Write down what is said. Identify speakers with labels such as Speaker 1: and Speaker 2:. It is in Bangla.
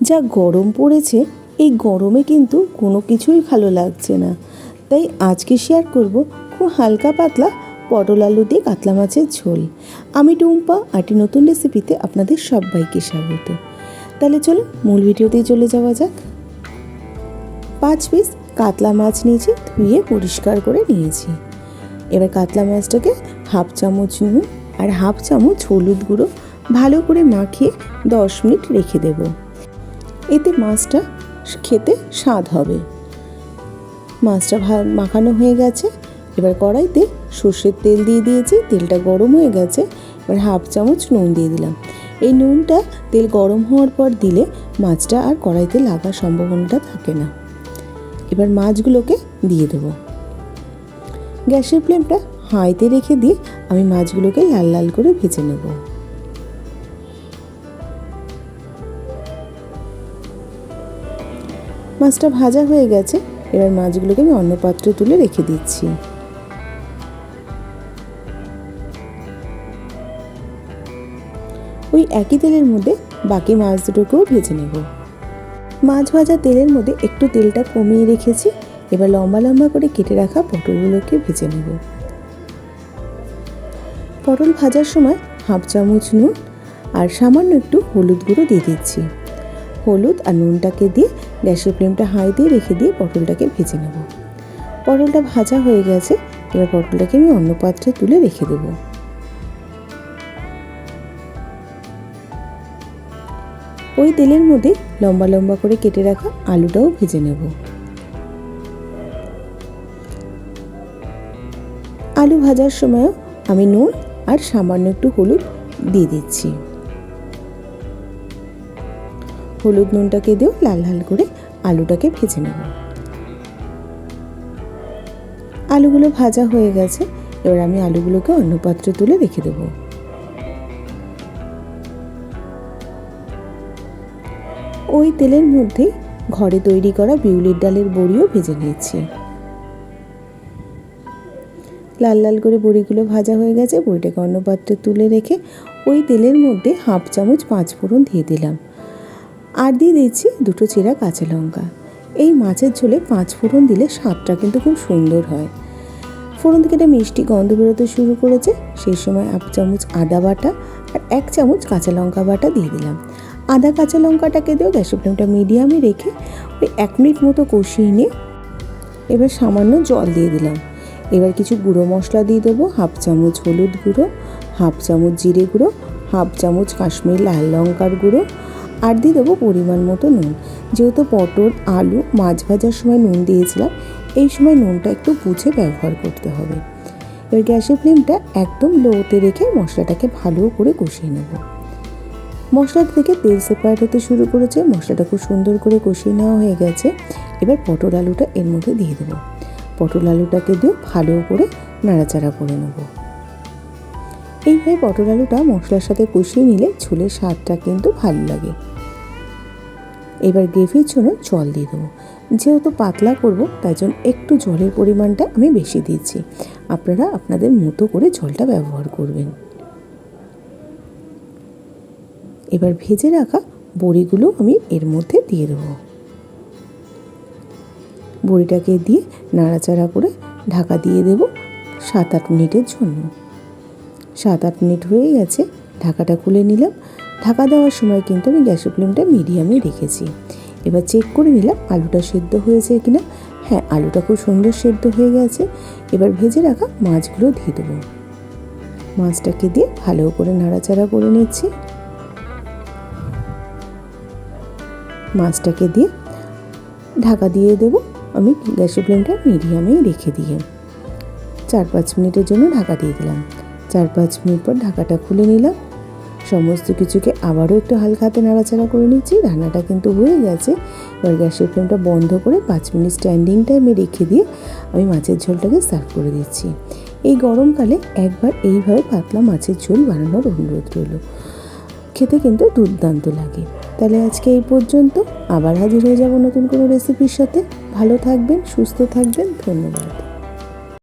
Speaker 1: যা গরম পড়েছে, এই গরমে কিন্তু কোনো কিছুই ভালো লাগছে না। তাই আজকে শেয়ার করব খুব হালকা পাতলা পটল আলু দিয়ে কাতলা মাছের ঝোল। আমি টুম্পা, আটি নতুন রেসিপিতে আপনাদের সবাইকে স্বাগত। তাহলে চলুন মূল ভিডিওতে চলে যাওয়া যাক। 5 পিস কাতলা মাছ নিয়েছি, ধুয়ে পরিষ্কার করে নিয়েছি। এবার কাতলা মাছটাকে হাফ চামচ নুন আর হাফ চামচ হলুদ গুঁড়ো ভালো করে মাখিয়ে 10 মিনিট রেখে দেব। এতে মাছটা খেতে স্বাদ হবে। মাছটা মাখানো হয়ে গেছে। এবার কড়াইতে সর্ষের তেল দিয়ে দিয়েছি, তেলটা গরম হয়ে গেছে। এবার হাফ চামচ নুন দিয়ে দিলাম। এই নুনটা তেল গরম হওয়ার পর দিলে মাছটা আর কড়াইতে লাগার সম্ভাবনাটা থাকে না। এবার মাছগুলোকে দিয়ে দেবো। গ্যাসের ফ্লেমটা হাইতে রেখে দিয়ে আমি মাছগুলোকে লাল লাল করে ভেজে নেব। মাছটা ভাজা হয়ে গেছে। এবার মাছগুলোকে আমি অন্য পাত্রে তুলে রেখে দিচ্ছি। ওই একই তেলের মধ্যে বাকি মাছ দুটোকেও ভেজে নেব। মাছ ভাজা তেলের মধ্যে একটু তেলটা কমিয়ে রেখেছি। এবার লম্বা লম্বা করে কেটে রাখা পটলগুলোকে ভেজে নেব। পটল ভাজার সময় হাফ চামচ নুন আর সামান্য একটু হলুদ গুঁড়ো দিয়ে দিচ্ছি। হলুদ আর নুনটাকে দিয়ে গ্যাসের ফ্লেমটা হাই দিয়ে রেখে দিয়ে পটলটাকে ভেজে নেব। পটলটা ভাজা হয়ে গেছে। এবার পটলটাকে আমি অন্য পাত্রে তুলে রেখে দেব। ওই তেলের মধ্যে লম্বা লম্বা করে কেটে রাখা আলুটাও ভেজে নেব। আলু ভাজার সময়ও আমি নুন আর সামান্য একটু হলুদ দিয়ে দিচ্ছি। হলুদ নুনটাকে দিয়েও লাল লাল করে আলুটাকে ভেজে নেব। আলুগুলো ভাজা হয়ে গেছে। এবার আমি আলুগুলোকে অন্য পাত্রে তুলে রেখে দেব। ওই তেলের মধ্যে ঘরে তৈরি করা বিউলির ডালের বড়িও ভেজে নিয়েছি। লাল লাল করে বড়িগুলো ভাজা হয়ে গেছে। বড়িটাকে অন্য পাত্রে তুলে রেখে ওই তেলের মধ্যে হাফ চামচ 5 ফোড়ন দিয়ে দিলাম। আর দিয়ে দিচ্ছি 2 চেরা কাঁচা লঙ্কা। এই মাছের ঝোলে 5 ফোড়ন দিলে স্বাদটা কিন্তু খুব সুন্দর হয়। ফোড়ন থেকে একটা মিষ্টি গন্ধ বেরোতে শুরু করেছে। সেই সময় 1 চামচ আদা বাটা আর 1 চামচ কাঁচা লঙ্কা বাটা দিয়ে দিলাম। আদা কাঁচা লঙ্কাটাকে দিয়েও গ্যাসের ফ্লেমটা মিডিয়ামে রেখে ওই 1 মিনিট মতো কষিয়ে নিয়ে এবার সামান্য জল দিয়ে দিলাম। এবার কিছু গুঁড়ো মশলা দিয়ে দেবো। হাফ চামচ হলুদ গুঁড়ো, হাফ চামচ জিরে গুঁড়ো, হাফ চামচ কাশ্মীরি লাল লঙ্কার গুঁড়ো আর দিয়ে দেবো পরিমাণ মতো নুন। যেহেতু পটল আলু মাছ ভাজার সময় নুন দিয়েছিলাম, এই সময় নুনটা একটু বুঝে ব্যবহার করতে হবে। এবার গ্যাসের ফ্লেমটা একদম লোতে রেখে মশলাটাকে ভালো করে কষিয়ে নেব। মশলাটা থেকে তেল সেপারেট হতে শুরু করেছে। মশলাটা খুব সুন্দর করে কষিয়ে নেওয়া হয়ে গেছে। এবার পটল আলুটা এর মধ্যে দিয়ে দেবো। পটল আলুটাকে দিয়ে ভালো করে নাড়াচাড়া করে নেব। এইভাবে পটল আলুটা মশলার সাথে কষিয়ে নিলে ঝোলের স্বাদটা কিন্তু ভালো লাগে। এবার গ্রেভির জন্য জল দিয়ে দেবো। যেহেতু পাতলা করব তাই জন্য একটু জলের পরিমাণটা আমি বেশি দিয়েছি। আপনারা আপনাদের মতো করে জলটা ব্যবহার করবেন। এবার ভেজে রাখা বড়িগুলো আমি এর মধ্যে দিয়ে দেবো। বড়িটাকে দিয়ে নাড়াচাড়া করে ঢাকা দিয়ে দেব 7-8 মিনিটের জন্য। 7-8 মিনিট হয়ে গেছে। ঢাকাটা খুলে নিলাম। ঢাকা দেওয়ার সময় কিন্তু আমি গ্যাসের ফ্লেমটা মিডিয়ামে রেখেছি। এবার চেক করে নিলাম আলুটা সেদ্ধ হয়েছে কিনা। হ্যাঁ, আলুটা খুব সুন্দর সেদ্ধ হয়ে গেছে। এবার ভেজে রাখা মাছগুলো দিয়ে দেবো। মাছটাকে দিয়ে ভালো করে নাড়াচাড়া করে নিচ্ছি। মাছটাকে দিয়ে ঢাকা দিয়ে দেবো। আমি গ্যাসের ফ্লেমটা মিডিয়ামেই রেখে দিয়ে 4-5 মিনিটের জন্য ঢাকা দিয়ে দিলাম। 4-5 মিনিট পর ঢাকাটা খুলে নিলাম। সমস্ত কিছুকে আবারও একটু হালকা হাতে নাড়াচাড়া করে নিচ্ছি। রান্নাটা কিন্তু হয়ে গেছে। এবার গ্যাসের ফ্লেমটা বন্ধ করে 5 মিনিট স্ট্যান্ডিং টাইমে রেখে দিয়ে আমি মাছের ঝোলটাকে সার্ভ করে দিচ্ছি। এই গরমকালে একবার এইভাবে পাতলা মাছের ঝোল বানানোর অনুরোধ রইল। খেতে কিন্তু দুর্দান্ত লাগে। তাহলে আজকে এই পর্যন্ত। আবার হাজির হয়ে যাব নতুন কোনো রেসিপির সাথে। ভালো থাকবেন, সুস্থ থাকবেন। ধন্যবাদ।